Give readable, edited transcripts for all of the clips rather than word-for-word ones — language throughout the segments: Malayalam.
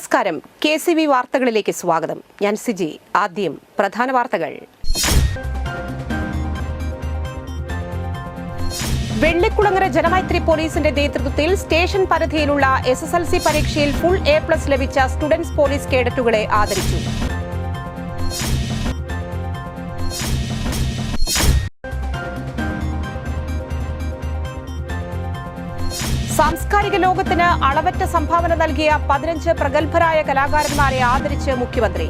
നമസ്കാരം. KCV വാർത്തകളിലേക്ക് സ്വാഗതം. ഞാൻ സിജി. ആദ്യം പ്രധാന വാർത്തകൾ. വെള്ളിക്കുളങ്ങര ജനമൈത്രി പോലീസിന്റെ നേതൃത്വത്തിൽ സ്റ്റേഷൻ പരിധിയിലുള്ള SSLC പരീക്ഷയിൽ ഫുൾ A+ ലഭിച്ച സ്റ്റുഡൻസ് പോലീസ് കേഡറ്റുകളെ ആദരിച്ചു. സാംസ്കാരിക ലോകത്തിന് അളവറ്റ സംഭാവന നൽകിയ 15 പ്രഗത്ഭരായ കലാകാരന്മാരെ ആദരിച്ച് മുഖ്യമന്ത്രി.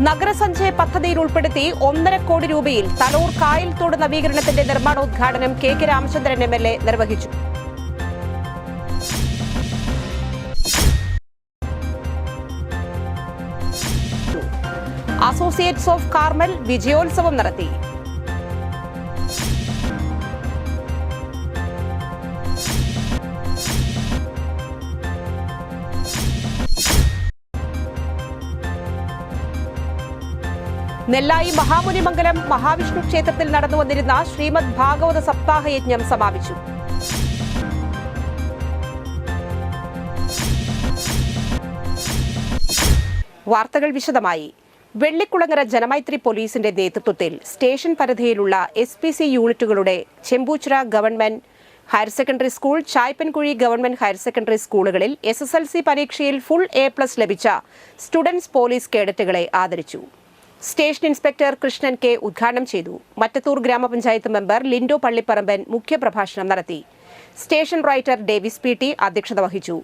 നഗരസഞ്ചയ പദ്ധതിയിൽ ഉൾപ്പെടുത്തി 1.5 കോടി രൂപയിൽ തലൂർ കായൽത്തോട് നവീകരണത്തിന്റെ നിർമ്മാണോദ്ഘാടനം KK രാമചന്ദ്രൻ MLA നിർവഹിച്ചു. അസോസിയേറ്റ്സ് ഓഫ് കാർമൽ വിജയോത്സവം നടത്തി. നെല്ലായി മഹാമുനിമംഗലം മഹാവിഷ്ണു ക്ഷേത്രത്തിൽ നടന്നുവന്നിരുന്ന ശ്രീമദ് ഭാഗവത സപ്താഹ യജ്ഞം സമാപിച്ചു. വാർത്തകൾ വിശദമായി. വെള്ളിക്കുളങ്ങര ജനമൈത്രി പോലീസിന്റെ നേതൃത്വത്തിൽ സ്റ്റേഷൻ പരിധിയിലുള്ള SPC യൂണിറ്റുകളുടെ Chembuchira government higher secondary school, Chaipankuzhi government higher secondary സ്കൂളുകളിൽ SSLC പരീക്ഷയിൽ ഫുൾ A+ ലഭിച്ച സ്റ്റുഡൻസ് പോലീസ് കേഡറ്റുകളെ ആദരിച്ചു. സ്റ്റേഷൻ ഇൻസ്പെക്ടർ കൃഷ്ണൻ K ഉദ്ഘാടനം ചെയ്തു. മറ്റത്തൂർ ഗ്രാമപഞ്ചായത്ത് മെമ്പർ ലിൻഡോ പള്ളിപ്പറമ്പൻ മുഖ്യപ്രഭാഷണം നടത്തി. സ്റ്റേഷൻ റൈറ്റർ ഡേവിസ് PT അധ്യക്ഷത വഹിച്ചു.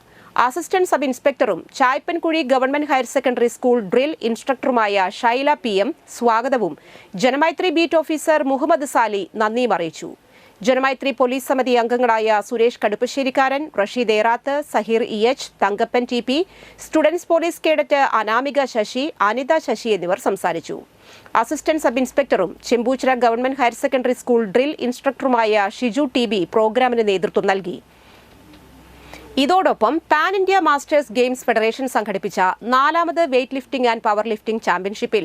അസിസ്റ്റന്റ് സബ് ഇൻസ്പെക്ടറും Chaipankuzhi government higher secondary school drill ഇൻസ്ട്രക്ടറുമായ ഷൈല PM സ്വാഗതവും ജനമൈത്രി ബീറ്റ് ഓഫീസർ മുഹമ്മദ് സാലി നന്ദിയും അറിയിച്ചു. ജനമൈത്രി പോലീസ് സമിതി അംഗങ്ങളായ Suresh Kaduppasserikkaran, Rasheed Erath, Saheer EH, Thankappan TP, students police cadet Anamika Sasi, Anitha Sasi എന്നിവർ സംസാരിച്ചു. അസിസ്റ്റന്റ് സബ് ഇൻസ്പെക്ടറും Chempuchira government higher secondary school drill ഇൻസ്ട്രക്ടറുമായ ഷിജു TB പ്രോഗ്രാമിന് നേതൃത്വം നൽകി. ഇതോടൊപ്പം pan India masters games federation സംഘടിപ്പിച്ച 4ാമത് weight lifting and power lifting ചാമ്പ്യൻഷിപ്പിൽ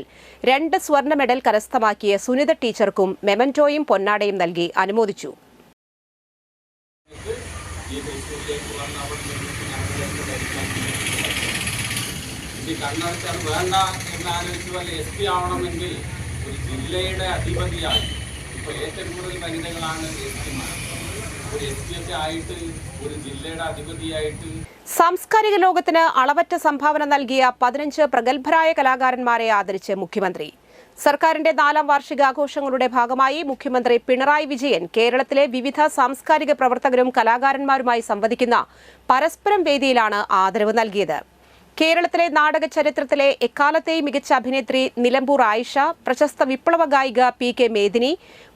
2 സ്വർണ്ണ മെഡൽ കരസ്ഥമാക്കിയ സുനിത ടീച്ചർക്കും മെമന്റോയും പൊന്നാടയും നൽകി അനുമോദിച്ചു. സാംസ്കാരിക ലോകത്തിന് അളവറ്റ സംഭാവന നൽകിയ 15 പ്രഗത്ഭരായ കലാകാരന്മാരെ ആദരിച്ച് മുഖ്യമന്ത്രി. സർക്കാരിന്റെ 4ാം വാർഷികാഘോഷങ്ങളുടെ ഭാഗമായി മുഖ്യമന്ത്രി പിണറായി വിജയൻ കേരളത്തിലെ വിവിധ സാംസ്കാരിക പ്രവർത്തകരും കലാകാരന്മാരുമായി സംവദിക്കുന്ന പരസ്പരം വേദിയിലാണ് ആദരവ് നൽകിയത്. കേരളത്തിലെ നാടക ചരിത്രത്തിലെ എക്കാലത്തെയും മികച്ച അഭിനേത്രി നിലമ്പൂർ ആയിഷ, പ്രശസ്ത വിപ്ലവ ഗായിക PK മേദിനി,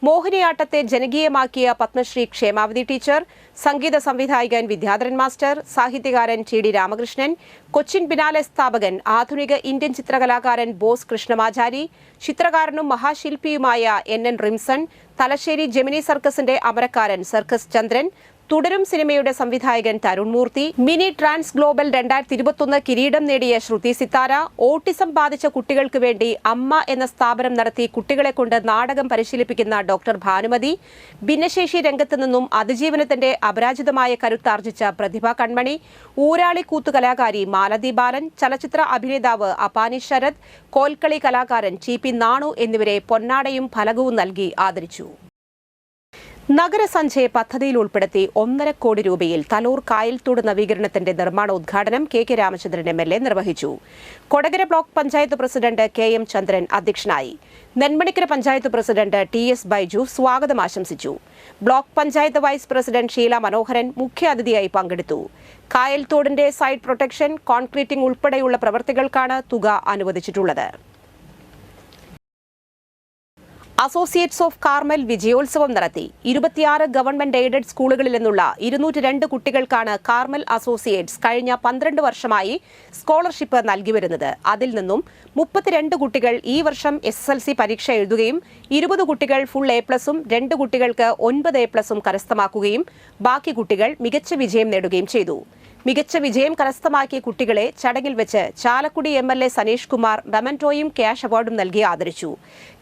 മോഹിനിയാട്ടത്തെ ജനകീയമാക്കിയ പത്മശ്രീ ക്ഷേമാവതി ടീച്ചർ, സംഗീത സംവിധായകൻ വിദ്യാധരൻ മാസ്റ്റർ, സാഹിത്യകാരൻ TD രാമകൃഷ്ണൻ, കൊച്ചിൻ ബിനാലെ സ്ഥാപകൻ, ആധുനിക ഇന്ത്യൻ ചിത്രകലാകാരൻ ബോസ് കൃഷ്ണമാചാരി, ചിത്രകാരനും മഹാശില്പിയുമായ NN റിംസൺ, തലശ്ശേരി ജെമിനി സർക്കസിന്റെ അമരക്കാരൻ സർക്കസ് ചന്ദ്രൻ, തുടരും സിനിമയുടെ സംവിധായകൻ Tharun Moorthy, mini trans global 2021 കിരീടം നേടിയ ശ്രുതി സിത്താര, ഓട്ടിസം ബാധിച്ച കുട്ടികൾക്ക് വേണ്ടി അമ്മ എന്ന സ്ഥാപനം നടത്തി കുട്ടികളെ കൊണ്ട് നാടകം പരിശീലിപ്പിക്കുന്ന ഡോക്ടർ ഭാനുമതി, ഭിന്നശേഷി രംഗത്ത് നിന്നും അതിജീവനത്തിന്റെ അപരാജിതമായ കരുത്താർജിച്ച പ്രതിഭ കൺമണി, ഊരാളി കൂത്തുകലാകാരി മാലതി ബാലൻ, ചലച്ചിത്ര അഭിനേതാവ് അപാനി ശരത്, കോൽക്കളി കലാകാരൻ TP നാണു എന്നിവരെ പൊന്നാടയും ഫലകവും നൽകി ആദരിച്ചു. നഗരസഞ്ചയ പദ്ധതിയിൽ ഉൾപ്പെടുത്തി 1.5 കോടി രൂപയിൽ തലൂർ കായൽത്തോട് നവീകരണത്തിന്റെ നിർമ്മാണോദ്ഘാടനം KK രാമചന്ദ്രൻ MLA നിർവഹിച്ചു. Kodakara block panchayat president KM Chandran അധ്യക്ഷനായി. നെന്മണിക്കര പഞ്ചായത്ത് പ്രസിഡന്റ് TS ബൈജു സ്വാഗതം ആശംസിച്ചു. Block panchayat vice president Sheela Manoharan മുഖ്യാതിഥിയായി പങ്കെടുത്തു. കായൽത്തോടിന്റെ സൈഡ് പ്രൊട്ടക്ഷൻ, കോൺക്രീറ്റിംഗ് ഉൾപ്പെടെയുള്ള പ്രവൃത്തികൾക്കാണ് തുക അനുവദിച്ചിട്ടുള്ളത്. അസോസിയേറ്റ്സ് ഓഫ് കാർമൽ വിജയോത്സവം നടത്തി. 26 ഗവൺമെന്റ് എയ്ഡഡ് സ്കൂളുകളിൽ നിന്നുള്ള 202 കുട്ടികൾക്കാണ് കാർമൽ അസോസിയേറ്റ്സ് കഴിഞ്ഞ 12 വർഷമായി സ്കോളർഷിപ്പ് നൽകി വരുന്നത്. അതിൽ നിന്നും 32 കുട്ടികൾ ഈ വർഷം SSLC പരീക്ഷ എഴുതുകയും 20 കുട്ടികൾ ഫുൾ A+ഉം 2 കുട്ടികൾക്ക് 9 A+ഉം കരസ്ഥമാക്കുകയും ബാക്കി കുട്ടികൾ മികച്ച വിജയം നേടുകയും ചെയ്തു. മികച്ച വിജയം കരസ്ഥമാക്കിയ കുട്ടികളെ ചടങ്ങിൽ വെച്ച് ചാലക്കുടി MLA സനീഷ് കുമാർ മെമന്റോയും ക്യാഷ് അവാർഡും നൽകി ആദരിച്ചു.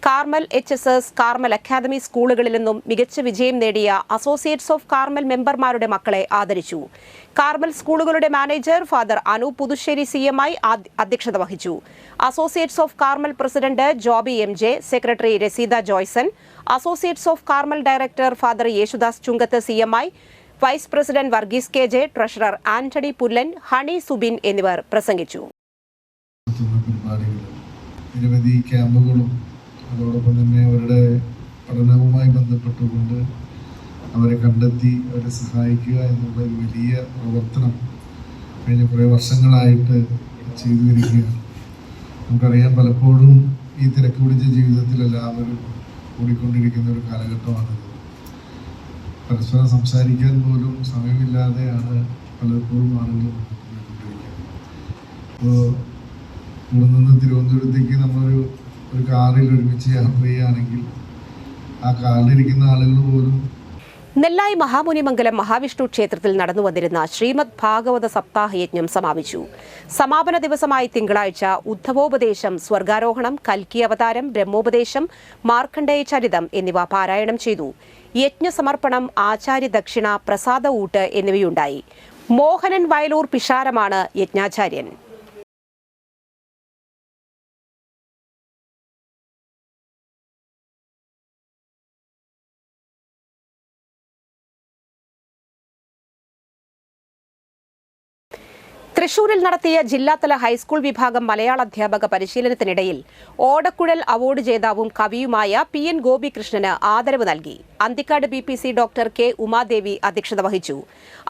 കാർമൽ HSS, കാർമൽ അക്കാദമി സ്കൂളുകളിൽ നിന്നും മികച്ച വിജയം നേടിയ അസോസിയേറ്റ്സ് ഓഫ് കാർമൽ മെമ്പർമാരുടെ മക്കളെ ആദരിച്ചു. കാർമൽ സ്കൂളുകളുടെ manager father Anu Puthussery CMI അധ്യക്ഷത വഹിച്ചു. Associates of Carmel president Joby MJ, secretary Raseeda Joyson, associates of Carmel director father Yesudas Chunkath CMI, vice president Varghese KJ, treasurer Antony Pullan, Honey Subin എന്നിവർ പ്രസംഗിച്ചു. നിരവധി ക്യാമ്പുകളും അതോടൊപ്പം തന്നെ അവരുടെ പഠനവുമായി ബന്ധപ്പെട്ടുകൊണ്ട് അവരെ കണ്ടെത്തി അവരെ സഹായിക്കുക എന്നുള്ള ഒരു വലിയ പ്രവർത്തനം കഴിഞ്ഞ കുറേ വർഷങ്ങളായിട്ട് ചെയ്തു വരികയാണ്. നമുക്കറിയാം, പലപ്പോഴും ഈ തിരക്ക് പിടിച്ച ജീവിതത്തിൽ എല്ലാവരും ഓടിക്കൊണ്ടിരിക്കുന്ന ഒരു കാലഘട്ടമാണിത്. പരസ്പരം സംസാരിക്കാൻ പോലും സമയമില്ലാതെയാണ് പലപ്പോഴും ആളുകൾ പോയിക്കൊണ്ടിരിക്കുന്നത്. അപ്പോൾ ഇവിടെ നിന്ന് തിരുവനന്തപുരത്തേക്ക് നമ്മളൊരു കാറിൽ ഒരുമിച്ച് യാത്ര ചെയ്യുകയാണെങ്കിൽ ആ കാറിലിരിക്കുന്ന ആളുകൾ പോലും. നെല്ലായി മഹാമുനിമംഗലം മഹാവിഷ്ണു ക്ഷേത്രത്തിൽ നടന്നുവന്നിരുന്ന ശ്രീമദ് ഭാഗവത സപ്താഹ യജ്ഞം സമാപിച്ചു. സമാപന ദിവസമായി തിങ്കളാഴ്ച ഉദ്ധവോപദേശം, സ്വർഗാരോഹണം, കൽക്കി അവതാരം, ബ്രഹ്മോപദേശം, മാർക്കണ്ഡേയ ചരിതം എന്നിവ പാരായണം ചെയ്തു. യജ്ഞസമർപ്പണം, ആചാര്യ ദക്ഷിണ, പ്രസാദ ഊട്ട് എന്നിവയുണ്ടായി. മോഹനൻ വയലൂർ പിഷാരമാണ് യജ്ഞാചാര്യൻ. തൃശൂരിൽ നടത്തിയ ജില്ലാതല ഹൈസ്കൂൾ വിഭാഗം മലയാള അധ്യാപക പരിശീലനത്തിനിടയിൽ ഓടക്കുഴൽ അവാർഡ് ജേതാവും കവിയുമായ PN ഗോപികൃഷ്ണന് ആദരവ് നൽകി. Anthikad BPC doctor K Umadevi അധ്യക്ഷത വഹിച്ചു.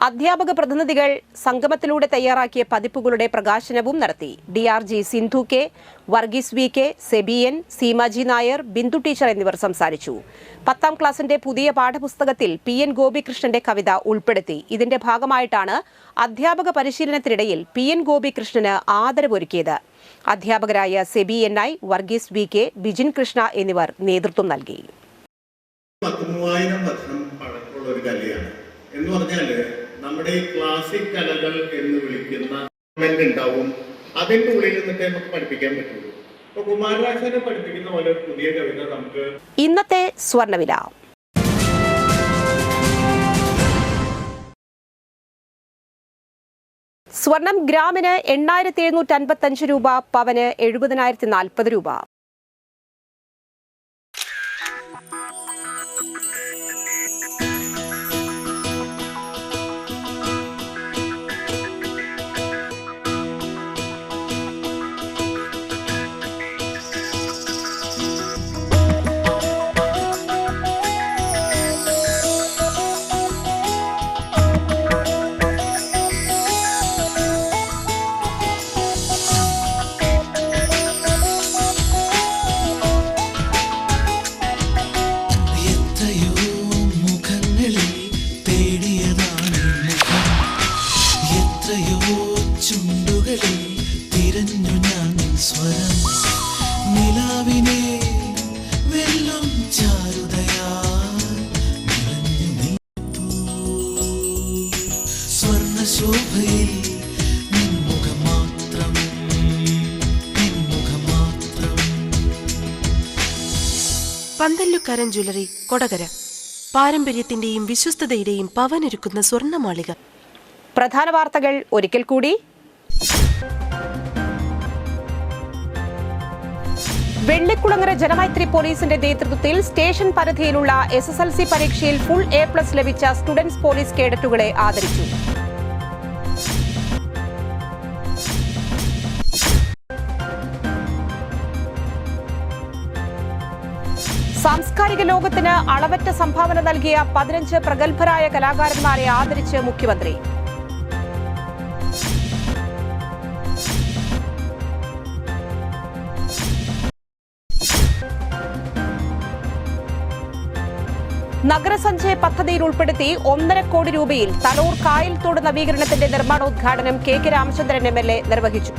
അധ്യാപക പ്രതിനിധികൾ സംഗമത്തിലൂടെ തയ്യാറാക്കിയ പതിപ്പുകളുടെ പ്രകാശനവും നടത്തി. DRG Sindhu K, Varghese VK, Sebian, Seemaji Nair, Bindu teacher എന്നിവർ സംസാരിച്ചു. 10ാം ക്ലാസിന്റെ പുതിയ പാഠപുസ്തകത്തിൽ PN ഗോപികൃഷ്ണന്റെ കവിത ഉൾപ്പെടുത്തി. ഇതിന്റെ ഭാഗമായിട്ടാണ് അധ്യാപക പരിശീലനത്തിനിടയിൽ PN ഗോപികൃഷ്ണന് ആദരവൊരുക്കിയത്. അധ്യാപകരായ സെബിഎൻഐ, വർഗീസ് VK, ബിജിൻ കൃഷ്ണ എന്നിവർ നേതൃത്വം നൽകി. 30,000 വർഷം പഴക്കമുള്ള ഒരു കലയാണ് എന്ന് പറഞ്ഞാൽ നമ്മുടെ ഈ ക്ലാസിക് കലകൾ എന്ന് വിളിക്കുന്ന ഉണ്ടാവും. അതിൻ്റെ ഉള്ളിൽ നിന്നിട്ട് നമുക്ക് പഠിപ്പിക്കാൻ പറ്റുള്ളൂ. അപ്പൊ കുമാരനാശാനെ പഠിപ്പിക്കുന്ന പോലെ പുതിയ കവിത നമുക്ക്. ഇന്നത്തെ സ്വർണ്ണവില. സ്വർണം ഗ്രാമിന് 8,755 രൂപ, പവന് 70,040 രൂപ. പന്തല്ലുക്കാരൻ ജ്വല്ലറി, കൊടകര. പാരമ്പര്യത്തിന്റെയും വിശ്വസ്തതയുടെയും പവനൊരുക്കുന്ന സ്വർണ്ണമാളിക. പ്രധാന വാർത്തകൾ ഒരിക്കൽ കൂടി. വെള്ളിക്കുളങ്ങര ജനമൈത്രി പോലീസിന്റെ നേതൃത്വത്തിൽ സ്റ്റേഷൻ പരിധിയിലുള്ള SSLC പരീക്ഷയിൽ ഫുൾ A+ ലഭിച്ച സ്റ്റുഡൻസ് പോലീസ് കേഡറ്റുകളെ ആദരിച്ചു. സാംസ്കാരിക ലോകത്തിന് അളവറ്റ സംഭാവന നൽകിയ 15 പ്രഗത്ഭരായ കലാകാരന്മാരെ ആദരിച്ച് മുഖ്യമന്ത്രി. നഗരസഞ്ചയ പദ്ധതിയിൽ ഉൾപ്പെടുത്തി 1.5 കോടി രൂപയിൽ തലൂർ കായൽത്തോട് നവീകരണത്തിന്റെ നിർമ്മാണോദ്ഘാടനം KK രാമചന്ദ്രൻ MLA നിർവഹിച്ചു.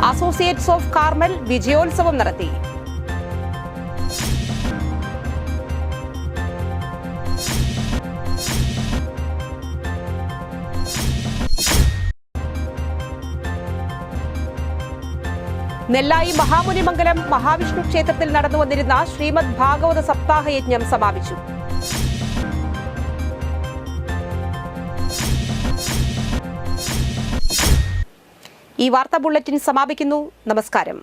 അസോസിയേറ്റ്സ് ഓഫ് കാർമൽ വിജയോത്സവം നടത്തി. നെല്ലായി മഹാമുനിമംഗലം മഹാവിഷ്ണു ക്ഷേത്രത്തിൽ നടന്നുവന്നിരുന്ന ശ്രീമദ് ഭാഗവത സപ്താഹ യജ്ഞം സമാപിച്ചു. ഈ വാർത്താ ബുള്ളറ്റിൻ സമാപിക്കുന്നു. നമസ്കാരം.